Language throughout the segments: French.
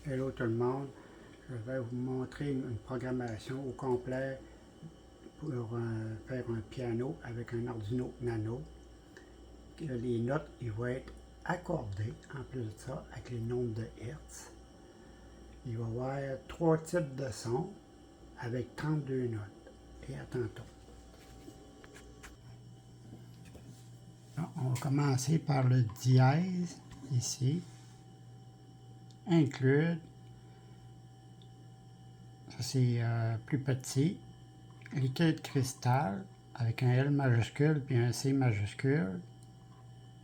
Hello tout le monde, je vais vous montrer une programmation au complet pour faire un piano avec un Arduino Nano. Les notes ils vont être accordées en plus de ça avec les nombres de Hertz. Il va y avoir 3 types de sons avec 32 notes. Et à tantôt. On va commencer par le dièse ici. Include. Ça c'est plus petit. Liquide cristal avec un L majuscule puis un C majuscule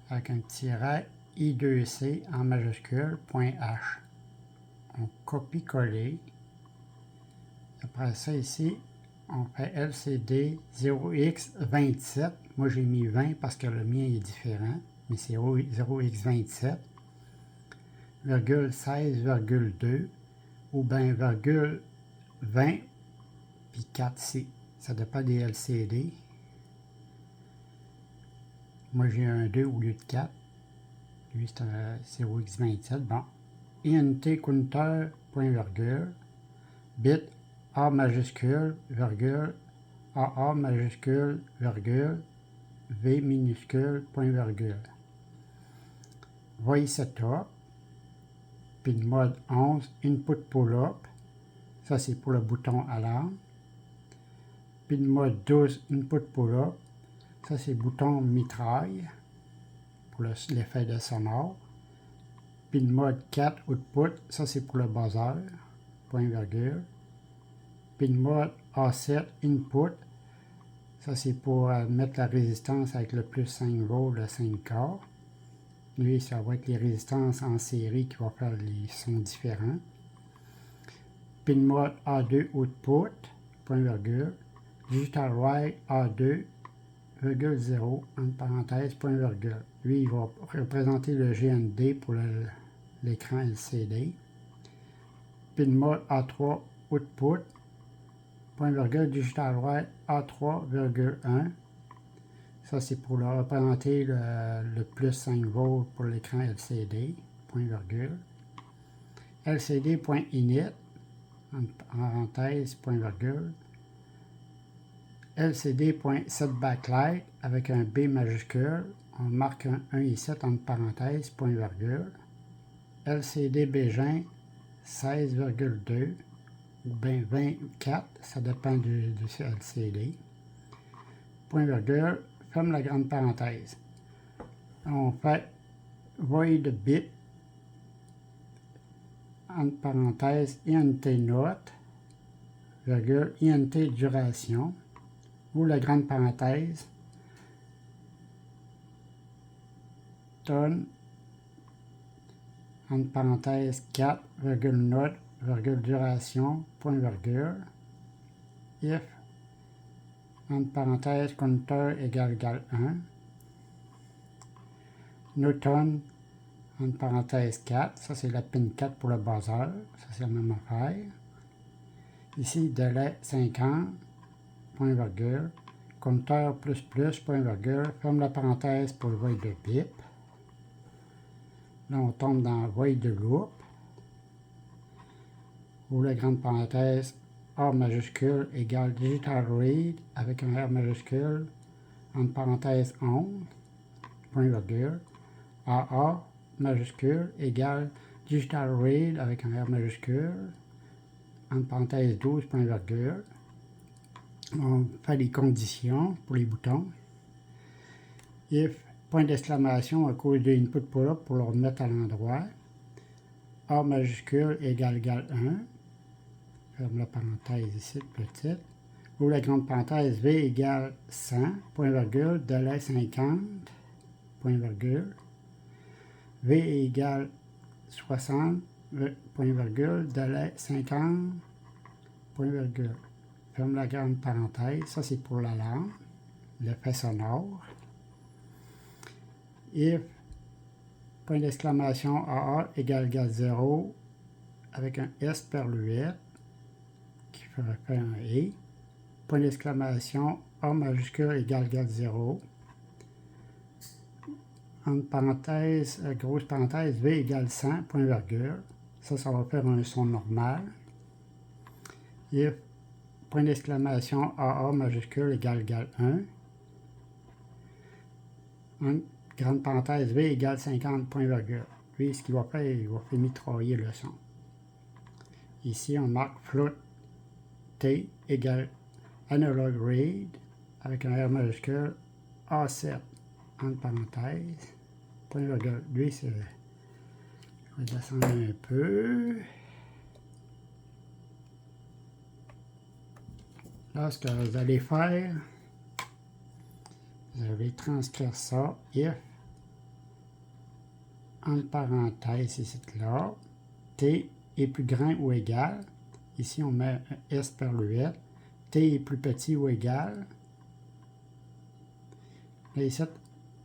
avec un tiret I2C en majuscule, point H. On copie-coller. Après ça ici, on fait LCD 0x27. Moi j'ai mis 20 parce que le mien est différent, mais c'est 0x27, 16,2 ou bien virgule 20 puis 4C. Ça dépend des LCD. Moi j'ai un 2 au lieu de 4. Lui c'est un 0x27. Bon. INT compteur, point virgule, bit A majuscule, virgule, AA majuscule, virgule, V minuscule, point virgule. Voice setup, pin mode 11, input pull-up, ça c'est pour le bouton alarme. Pin mode 12, input pull-up, ça c'est bouton mitraille, pour l'effet de sonore. Pin mode 4, output, ça c'est pour le buzzer, point virgule. Pin mode A7, input, ça c'est pour mettre la résistance avec le plus 5 volts, le 5 quarts. Lui, ça va être les résistances en série qui vont faire les sons différents. Pin mode A2 output, point virgule. Digital write A2, virgule 0, entre parenthèses, point virgule. Lui, il va représenter le GND pour l'écran LCD. Pin mode A3 output, point virgule, digital write A3,1. Ça, c'est pour représenter le plus 5 volts pour l'écran LCD, point virgule. LCD.init, entre parenthèses, point virgule. LCD.setBacklight avec un B majuscule, on marque un 1 et 7 entre parenthèses, point virgule. LCD Bégin 16,2 ou bien 24, ça dépend du LCD. Point virgule, ferme la grande parenthèse. On fait void bit, entre parenthèses, int note, virgule, int duration, ou la grande parenthèse, tonne, entre parenthèses, 4, virgule, note, virgule, duration, point virgule, if, entre parenthèses, compteur égale 1, Newton, entre parenthèses 4, ça c'est la pin 4 pour le buzzer, ça c'est la même affaire. Ici, délai 50, point virgule, compteur plus plus, point virgule, ferme la parenthèse pour le void de bip. Là, on tombe dans void de loop, ou la grande parenthèse A majuscule égale digital read avec un R majuscule, entre parenthèses 11, point virgule, AA majuscule égale digital read avec un R majuscule, entre parenthèses 12, point virgule. On fait des conditions pour les boutons. If, point d'exclamation à cause de input pull-up pour le remettre à l'endroit. A majuscule égale 1. Ferme la parenthèse ici, petite. Ou la grande parenthèse V égale 100, point virgule, délai 50, point virgule. V égale 60, point virgule, délai 50, point virgule. Ferme la grande parenthèse, ça c'est pour l'alarme, l'effet sonore. If, point d'exclamation AA égale 0, avec un S perluette, qui ferait faire un E. Point d'exclamation A majuscule égale 0. Entre parenthèses, grosse parenthèse, V égale 100, point virgule. Ça va faire un son normal. If, point d'exclamation AA majuscule égale 1. En grande parenthèse, V égale 50, point virgule. Lui, ce qu'il va faire, il va faire mitrailler le son. Ici, on marque float T égale analog read avec un R majuscule A7, entre parenthèses, point virgule. Lui, c'est... Je vais descendre un peu. Là, ce que vous allez faire, vous allez transcrire ça, if, entre parenthèses, ici, là, T est plus grand ou égal. Ici, on met un S par le 8. T est plus petit ou égal. Là, ici,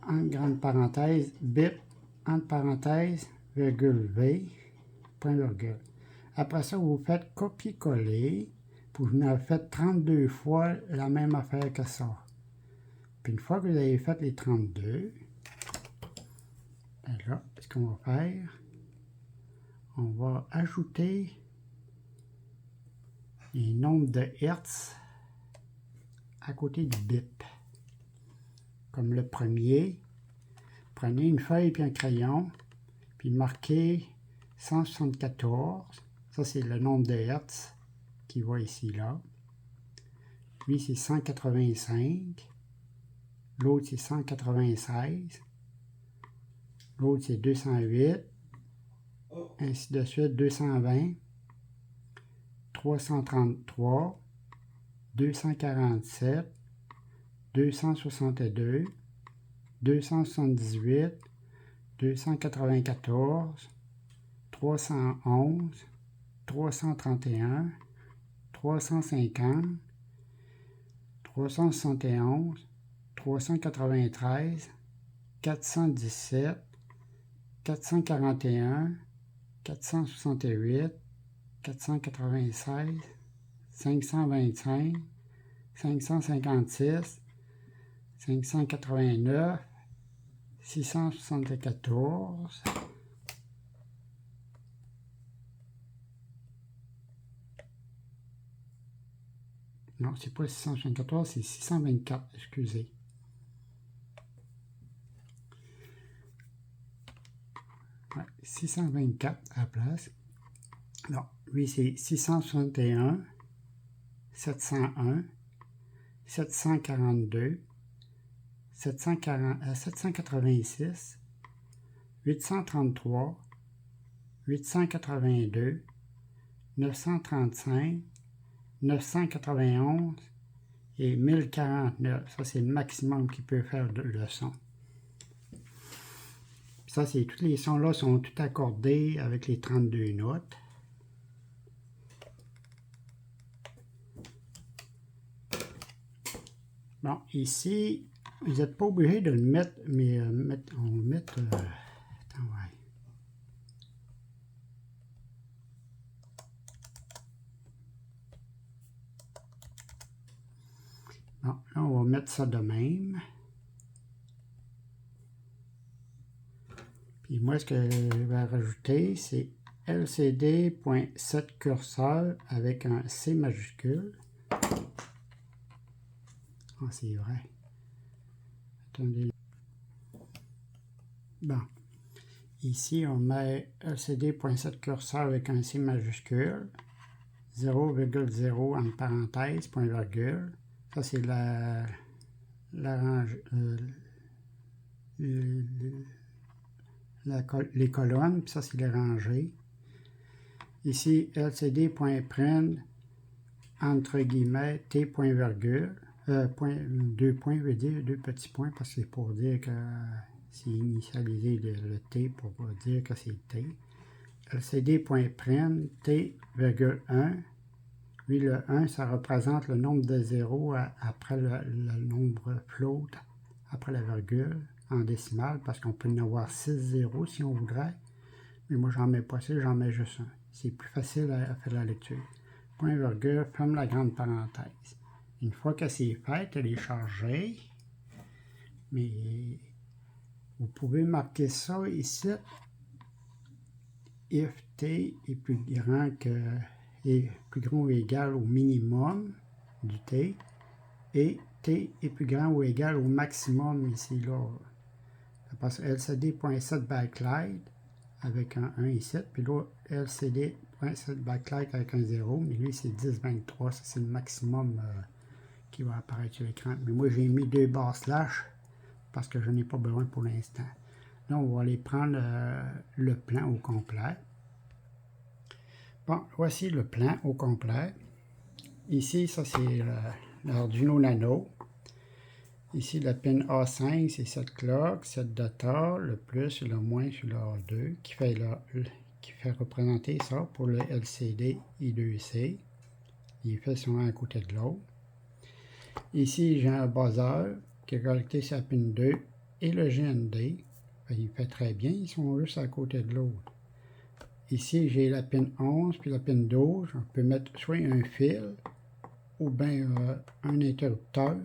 entre grande parenthèse, bip, entre parenthèses, virgule V, point virgule. Après ça, vous faites copier-coller, puis vous en faites 32 fois la même affaire que ça. Puis une fois que vous avez fait les 32, ben là, ce qu'on va faire, on va ajouter les nombres de Hertz à côté du bip. Comme le premier, prenez une feuille et un crayon, puis marquez 174. Ça, c'est le nombre de Hertz qui va ici, là. Lui, c'est 185. L'autre, c'est 196. L'autre, c'est 208. Ainsi de suite, 220. 333. 247. 262. 278. 294. 311. 331. 350. 371. 393, 417, 441, 468, 496, 525, 556, 589, 674, non, c'est pas 674, c'est 624, excusez. Ouais, 624 à la place. Non, lui c'est 661, 701, 742, 786, 833, 882, 935, 991 et 1049. Ça, c'est le maximum qu'il peut faire le son. Ça, c'est tous les sons-là sont tout accordés avec les 32 notes. Bon, ici, vous n'êtes pas obligé de le mettre, mais on va mettre... attends, ouais. Bon, là, on va mettre ça de même. Puis moi, ce que je vais rajouter, c'est lcd.setCurseur avec un C majuscule. Ah, c'est vrai. Attendez. Bon. Ici, on met lcd.setCurseur avec un C majuscule. 0,0 entre parenthèses, point virgule. Ça, c'est les colonnes, puis ça, c'est les rangées. Ici, lcd.print, entre guillemets, t point virgule, deux points, veut dire deux petits points, parce que c'est pour dire que c'est initialisé le t, pour dire que c'est t. lcd.print, t, virgule 1. Lui, le 1, ça représente le nombre de zéros après le nombre float, après la virgule, en décimale, parce qu'on peut en avoir 6 zéros si on voudrait. Mais moi, j'en mets pas 6, j'en mets juste un. C'est plus facile à faire la lecture. Point virgule, ferme la grande parenthèse. Une fois que c'est fait, elle est chargée. Mais vous pouvez marquer ça ici. if t est plus grand ou égal au minimum du t, et t est plus grand ou égal au maximum ici, là. Ça passe lcd.set backlight avec un 1 ici, puis là, lcd.set backlight avec un 0, mais lui, c'est 1023, ça c'est le maximum qui va apparaître sur l'écran. Mais moi, j'ai mis 2 barres slash parce que je n'ai pas besoin pour l'instant. Là, on va aller prendre le plan au complet. Bon, voici le plan au complet. Ici, ça c'est l'Arduino Nano. Ici, la pin A5, c'est cette clock, cette data, le plus et le moins sur le A2, qui fait représenter ça pour le LCD I2C. Les fils sont un à côté de l'autre. Ici, j'ai un buzzer qui est connecté sur la pin 2 et le GND. Il fait très bien, ils sont juste à côté de l'autre. Ici, j'ai la pin 11 puis la pin 12. On peut mettre soit un fil ou bien un interrupteur.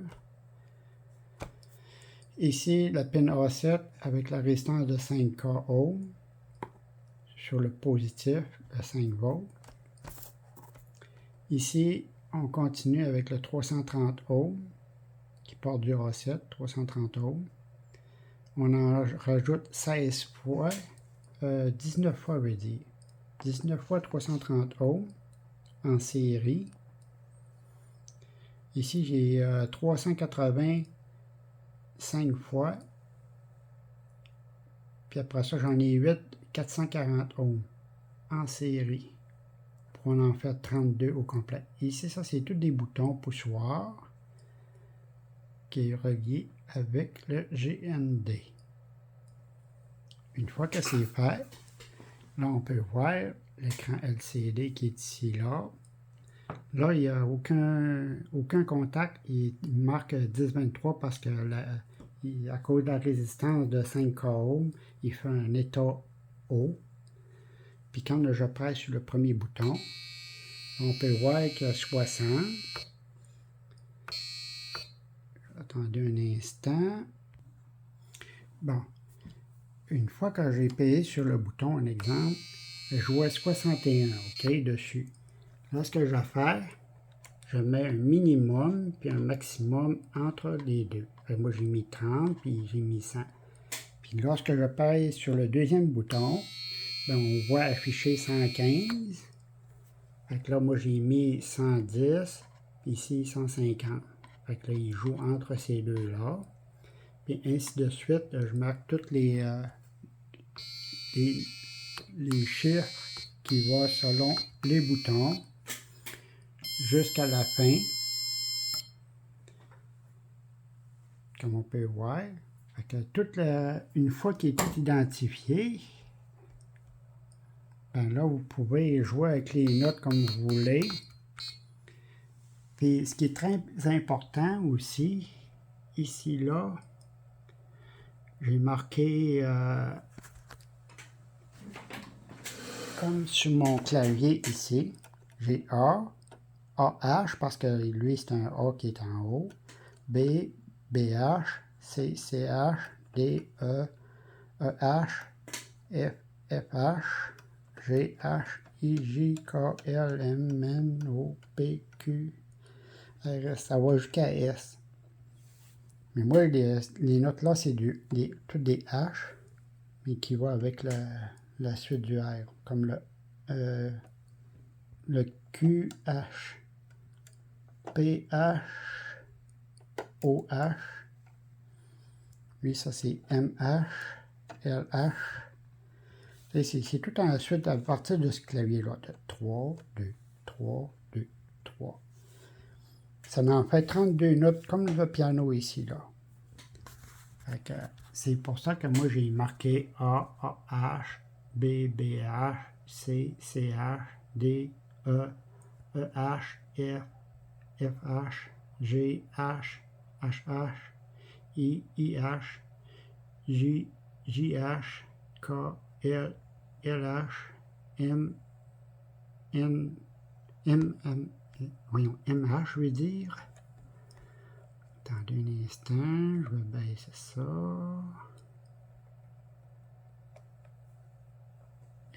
Ici, la pin A7 avec la résistance de 5K ohms sur le positif de 5 volts. Ici, on continue avec le 330 ohms qui part du A7, 330 ohms. On en rajoute 16 fois, 19 fois, je veux dire. 19 fois 330 ohms en série. Ici, j'ai 385 fois. Puis après ça, j'en ai 8, 440 ohms en série. Pour en faire 32 au complet. Ici, ça, c'est tous des boutons poussoirs qui est relié avec le GND. Une fois que c'est fait, là, on peut voir l'écran LCD qui est ici, là. Là, il n'y a aucun contact. Il marque 1023 parce que à cause de la résistance de 5 ohms, il fait un état haut. Puis quand je presse sur le premier bouton, on peut voir qu'il y a 60. Attendez un instant. Bon. Une fois que j'ai payé sur le bouton, un exemple, je vois 61, OK, dessus. Là, ce que je vais faire, je mets un minimum puis un maximum entre les deux. Moi, j'ai mis 30 puis j'ai mis 100. Puis lorsque je paye sur le deuxième bouton, bien, on voit afficher 115. Fait que là, moi, j'ai mis 110, puis ici, 150. Fait que là, il joue entre ces deux-là. Puis ainsi de suite, je marque toutes les chiffres qui vont selon les boutons jusqu'à la fin. Comme on peut voir. Fait que une fois qu'il est tout identifié, ben là, vous pouvez jouer avec les notes comme vous voulez. Puis ce qui est très important aussi, ici, là, j'ai marqué comme sur mon clavier ici, j'ai A, AH parce que lui c'est un A qui est en haut, B, BH, C, CH, D, E, EH, F, FH, GH, I, J, K, L, M, N, O, P, Q, R, S, ça va jusqu'à S. Mais moi, les notes là, c'est toutes des H, mais qui vont avec la suite du R, comme le QH, PH, OH, lui ça c'est MH, LH, c'est tout en suite à partir de ce clavier-là, de 3, 2, 3, 2, 3. Ça m'en fait 32 notes comme le piano ici, là. C'est pour ça que moi j'ai marqué A, AH, B, BH, C, CH, D, E, EH, F, FH, GH, HH, I, IH, J, JH, K, L, LH, M, N, MH, je veux dire. Attendez un instant, je vais baisser ça.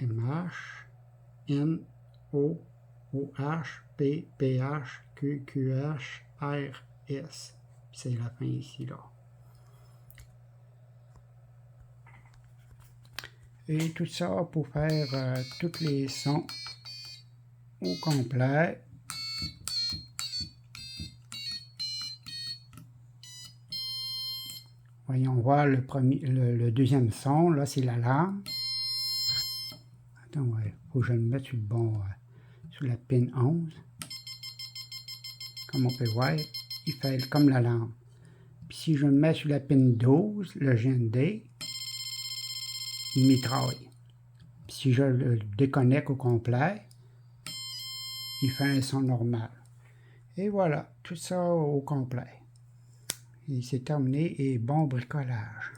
MH, N, O, OH, P, PH, Q, QH, R, S. C'est la fin ici, là. Et tout ça pour faire tous les sons au complet. Voyons voir le deuxième son, là c'est l'alarme. Attends, il faut que je le mette sur le bon, sur la pin 11. Comme on peut voir, il fait comme l'alarme. Puis si je le mets sur la pin 12, le GND, il mitraille. Puis si je le déconnecte au complet, il fait un son normal. Et voilà, tout ça au complet. Et c'est terminé et bon bricolage.